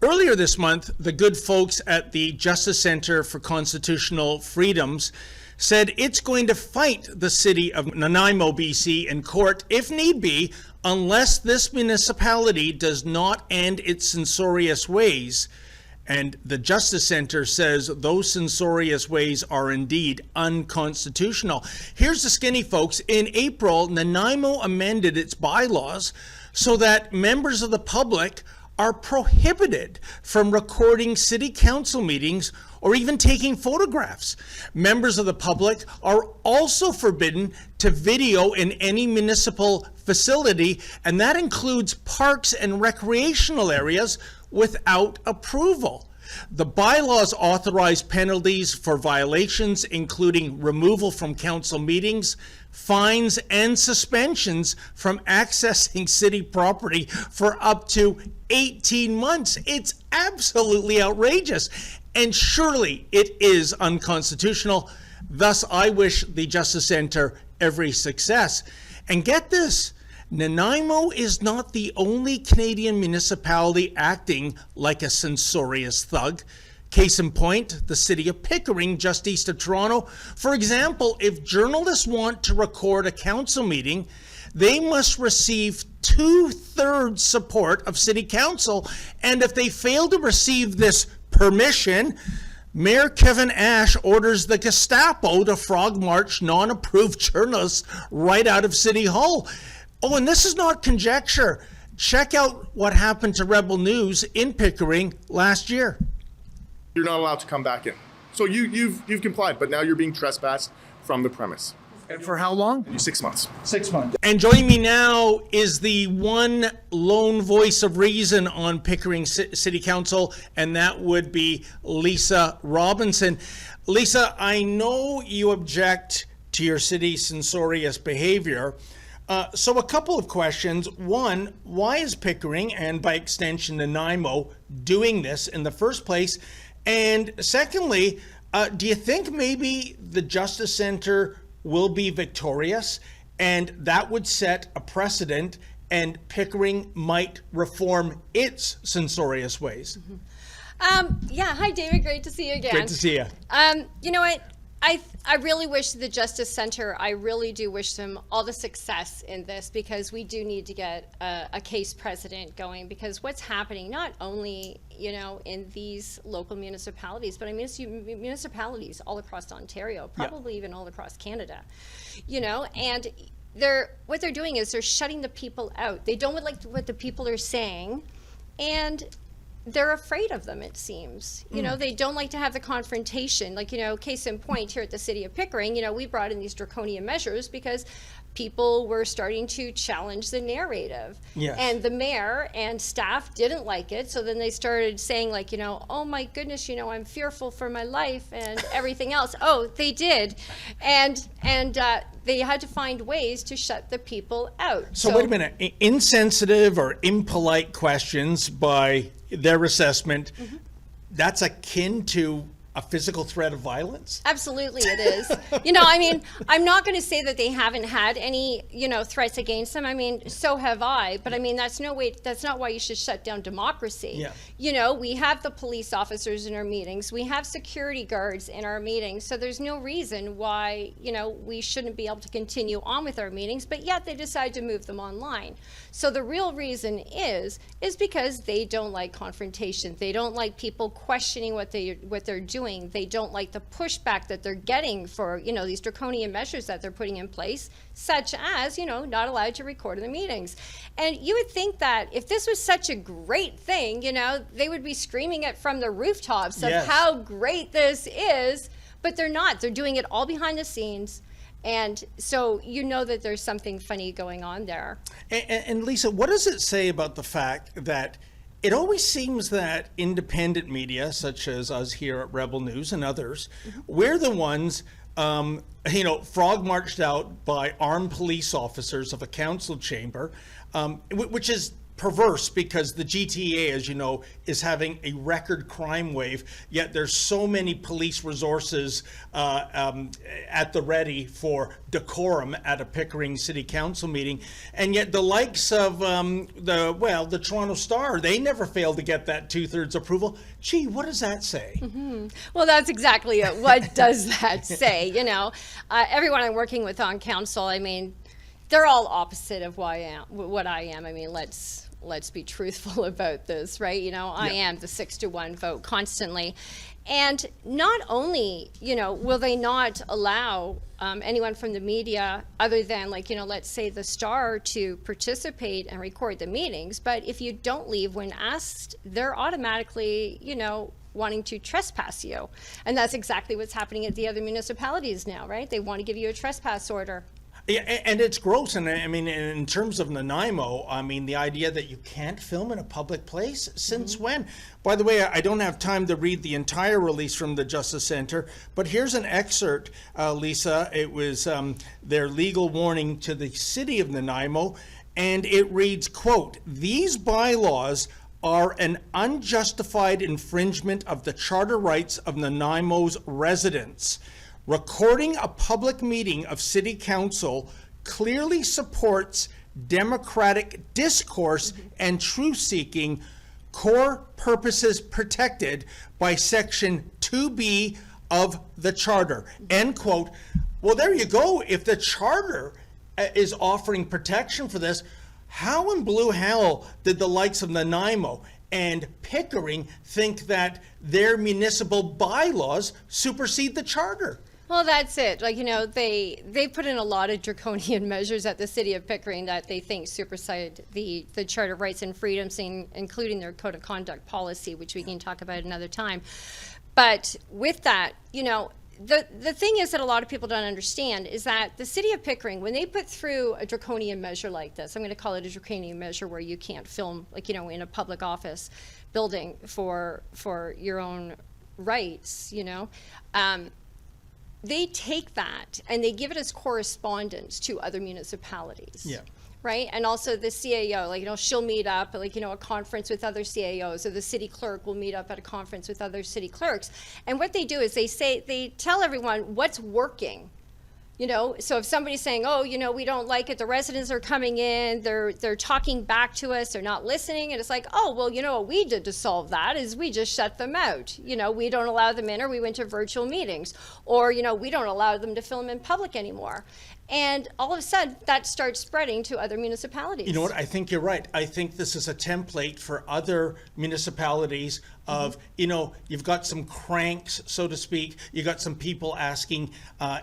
Earlier this month, the good folks at the Justice Center for Constitutional Freedoms said it's going to fight the city of Nanaimo, BC in court, if need be, unless this municipality does not end its censorious ways. And the Justice Center says those censorious ways are indeed unconstitutional. Here's the skinny, folks. In April, Nanaimo amended its bylaws so that members of the public are prohibited from recording city council meetings or even taking photographs. Members of the public are also forbidden to video in any municipal facility, and that includes parks and recreational areas, without approval. The bylaws authorize penalties for violations, including removal from council meetings, fines, and suspensions from accessing city property for up to 18 months. It's absolutely outrageous, and surely it is unconstitutional. Thus, I wish the Justice Center every success. And get this, Nanaimo is not the only Canadian municipality acting like a censorious thug. Case in point, the City of Pickering, just east of Toronto. For example, if journalists want to record a council meeting, they must receive 2/3 support of City Council. And if they fail to receive this permission, Mayor Kevin Ash orders the Gestapo to frog march non-approved journalists right out of City Hall. Oh, and this is not conjecture. Check out what happened to Rebel News in Pickering last year. You're not allowed to come back in. So you've complied, but now you're being trespassed from the premise. And for how long? 6 months. 6 months. And joining me now is the one lone voice of reason on Pickering City Council, and that would be Lisa Robinson. Lisa, I know you object to your city's censorious behavior. So a couple of questions. One, why is Pickering, and by extension Nanaimo, doing this in the first place? And secondly, do you think maybe the Justice Center will be victorious and that would set a precedent and Pickering might reform its censorious ways? Yeah, hi David, great to see you again. Great to see you. You know what? I really wish the Justice Center, I really do wish them all the success in this, because we do need to get a case precedent going, because what's happening not only, you know, in these local municipalities, but I mean, it's municipalities all across Ontario, probably even all across Canada, you know, and what they're doing is they're shutting the people out. They don't like what the people are saying, and they're afraid of them, it seems. You know, they don't like to have the confrontation. Like, you know, case in point here at the City of Pickering, you know, we brought in these draconian measures because people were starting to challenge the narrative. Yes. And the mayor and staff didn't like it. So then they started saying, like, you know, oh my goodness, you know, I'm fearful for my life and everything else. Oh, they did. And they had to find ways to shut the people out. So wait a minute, insensitive or impolite questions by their assessment, that's akin to a physical threat of violence? Absolutely it is. You know, I mean, I'm not going to say that they haven't had any, you know, threats against them. I mean, so have I. But I mean, that's not why you should shut down democracy. Yeah. You know, we have the police officers in our meetings. We have security guards in our meetings. So there's no reason why, you know, we shouldn't be able to continue on with our meetings. But yet they decide to move them online. So the real reason is because they don't like confrontation. They don't like people questioning what they're doing. They don't like the pushback that they're getting for, you know, these draconian measures that they're putting in place, such as, you know, not allowed to record the meetings. And you would think that if this was such a great thing, you know, they would be screaming it from the rooftops of how great this is, but they're not. They're doing it all behind the scenes. And so you know that there's something funny going on there. And Lisa, what does it say about the fact that it always seems that independent media, such as us here at Rebel News and others, we're the ones, you know, frog marched out by armed police officers of a council chamber, which is perverse because the GTA, as you know, is having a record crime wave, yet there's so many police resources at the ready for decorum at a Pickering City Council meeting. And yet the likes of the Toronto Star, they never failed to get that 2/3 approval. Gee, what does that say? Mm-hmm. Well, that's exactly it. What does that say? You know, everyone I'm working with on council, I mean, they're all opposite of what I am. I mean, let's be truthful about this, right? You know, I am the 6-1 vote constantly. And not only, you know, will they not allow anyone from the media other than, like, you know, let's say the Star to participate and record the meetings, but if you don't leave when asked, they're automatically, you know, wanting to trespass you. And that's exactly what's happening at the other municipalities now, right? They want to give you a trespass order. Yeah, and it's gross. And I mean, in terms of Nanaimo, I mean, the idea that you can't film in a public place, since when? By the way, I don't have time to read the entire release from the Justice Center, but here's an excerpt, Lisa. It was their legal warning to the city of Nanaimo, and it reads, quote, "These bylaws are an unjustified infringement of the charter rights of Nanaimo's residents. Recording a public meeting of City Council clearly supports democratic discourse and truth-seeking, core purposes protected by Section 2B of the Charter." End quote. Well, there you go. If the Charter is offering protection for this, how in blue hell did the likes of Nanaimo and Pickering think that their municipal bylaws supersede the Charter? Well, that's it. Like, you know, they put in a lot of draconian measures at the City of Pickering that they think supersede the Charter of Rights and Freedoms, including their Code of Conduct policy, which we can talk about another time. But with that, you know, the thing is that a lot of people don't understand is that the City of Pickering, when they put through a draconian measure like this, I'm going to call it a draconian measure where you can't film, like, you know, in a public office building for your own rights, you know, they take that and they give it as correspondence to other municipalities. Yeah. Right? And also the CAO, like, you know, she'll meet up at, like, you know, a conference with other CAOs, or the city clerk will meet up at a conference with other city clerks. And what they do is they tell everyone what's working. You know, so if somebody's saying, oh, you know, we don't like it, the residents are coming in, they're talking back to us, they're not listening, and it's like, oh, well, you know, what we did to solve that is we just shut them out. You know, we don't allow them in, or we went to virtual meetings, or, you know, we don't allow them to film in public anymore. And all of a sudden, that starts spreading to other municipalities. You know what? I think you're right. I think this is a template for other municipalities of, you know, you've got some cranks, so to speak. You got some people asking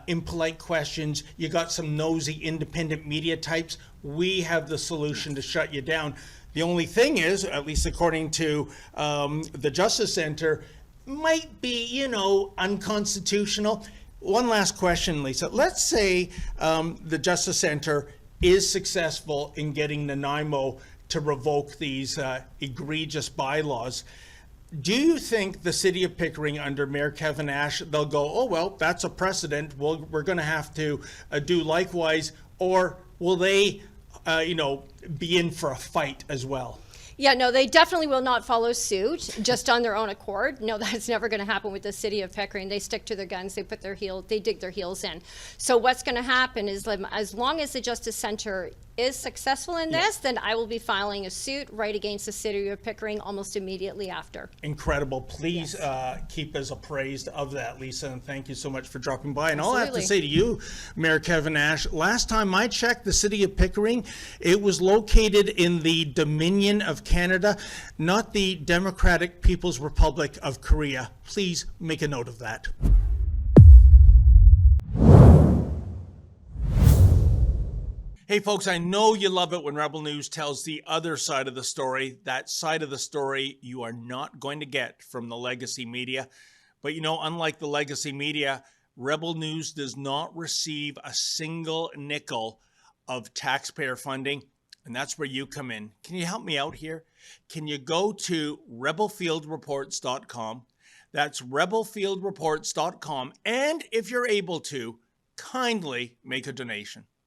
impolite questions. You got some nosy independent media types. We have the solution to shut you down. The only thing is, at least according to the Justice Center, might be, you know, unconstitutional. One last question, Lisa. Let's say the Justice Center is successful in getting Nanaimo to revoke these egregious bylaws. Do you think the City of Pickering under Mayor Kevin Ash, they'll go, oh, well, that's a precedent, we're going to have to do likewise, or will they, you know, be in for a fight as well? Yeah, no, they definitely will not follow suit just on their own accord. No, that's never going to happen with the City of Pickering. They stick to their guns. They dig their heels in. So what's going to happen is, as long as the Justice Center is successful in this, then I will be filing a suit right against the City of Pickering almost immediately after. Incredible. Please keep us appraised of that, Lisa, and thank you so much for dropping by. And Absolutely. all I have to say to you, Mayor Kevin Ash, last time I checked the City of Pickering, it was located in the Dominion of Canada, not the Democratic People's Republic of Korea. Please make a note of that. Hey folks, I know you love it when Rebel News tells the other side of the story. That side of the story you are not going to get from the legacy media. But you know, unlike the legacy media, Rebel News does not receive a single nickel of taxpayer funding. And that's where you come in. Can you help me out here? Can you go to rebelfieldreports.com? That's rebelfieldreports.com. And if you're able to, kindly make a donation.